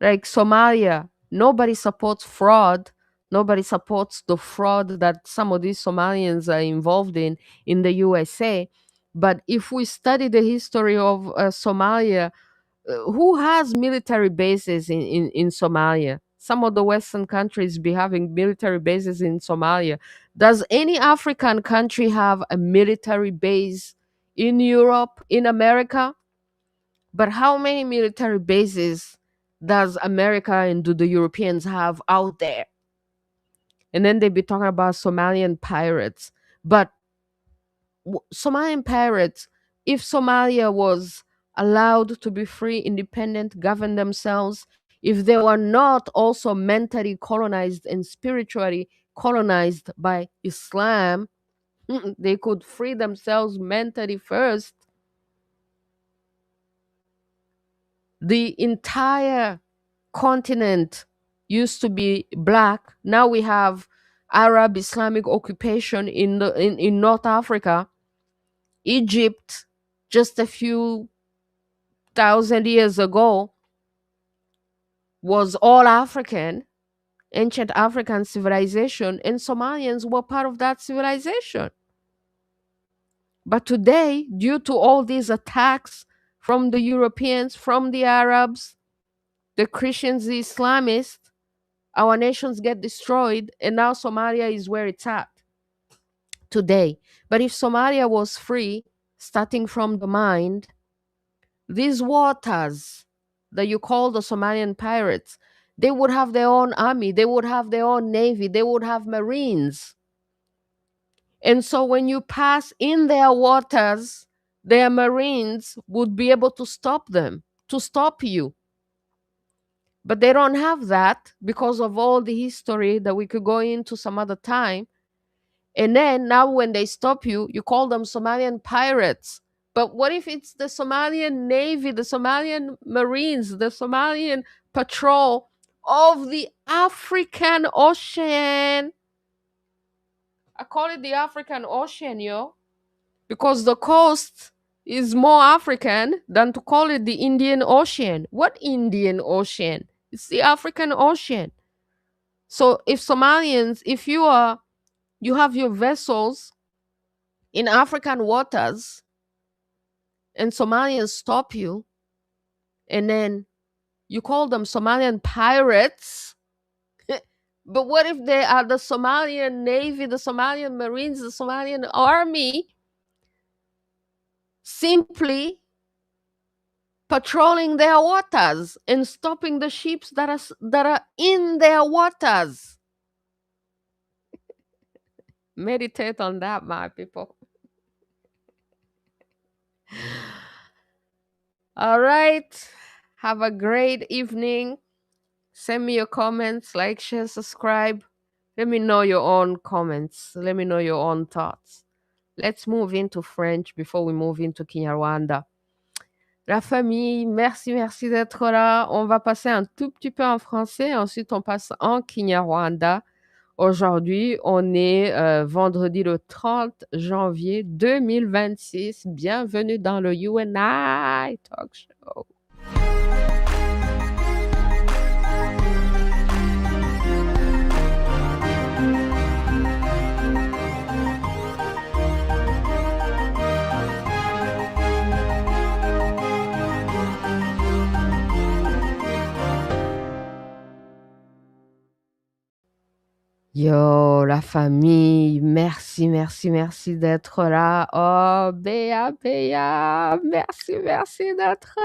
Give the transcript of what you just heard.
Like Somalia, nobody supports fraud. Nobody supports the fraud that some of these Somalians are involved in the USA. But if we study the history of Somalia, who has military bases in Somalia? Some of the Western countries be having military bases in Somalia. Does any African country have a military base in Europe, in America? But how many military bases does America and do the Europeans have out there? And then they be talking about Somalian pirates. But Somalian pirates, if Somalia was allowed to be free, independent, govern themselves, if they were not also mentally colonized and spiritually colonized by Islam, they could free themselves mentally first. The entire continent used to be black. Now we have Arab Islamic occupation in North Africa. Egypt, just a few thousand years ago, was all African, ancient African civilization, and Somalians were part of that civilization. But today, due to all these attacks from the Europeans, from the Arabs, the Christians, the Islamists, our nations get destroyed, and now Somalia is where it's at today. But if Somalia was free, starting from the mind, these waters that you call the Somalian pirates, they would have their own army, they would have their own navy, they would have marines. And so when you pass in their waters, their marines would be able to stop them, to stop you. But they don't have that because of all the history that we could go into some other time. And then now when they stop you, you call them Somalian pirates. But what if it's the Somalian Navy, the Somalian Marines, the Somalian Patrol of the African Ocean? I call it the African Ocean, yo, because the coast is more African than to call it the Indian Ocean. What Indian Ocean? It's the African Ocean. So if Somalians, if you have your vessels in African waters and Somalians stop you, and then you call them Somalian pirates. But what if they are the Somalian Navy, the Somalian Marines, the Somalian Army simply patrolling their waters and stopping the ships that are in their waters? Meditate on that, my people. All right. Have a great evening. Send me your comments, like, share, subscribe. Let me know your own comments. Let me know your own thoughts. Let's move into French before we move into KinyaRwanda. La famille, merci d'être là. On va passer un tout petit peu en français, ensuite on passe en KinyaRwanda. Aujourd'hui, on est vendredi le 30 janvier 2026. Bienvenue dans le UNI Talk Show. Yo, la famille, merci d'être là. Oh, Béa, merci d'être là.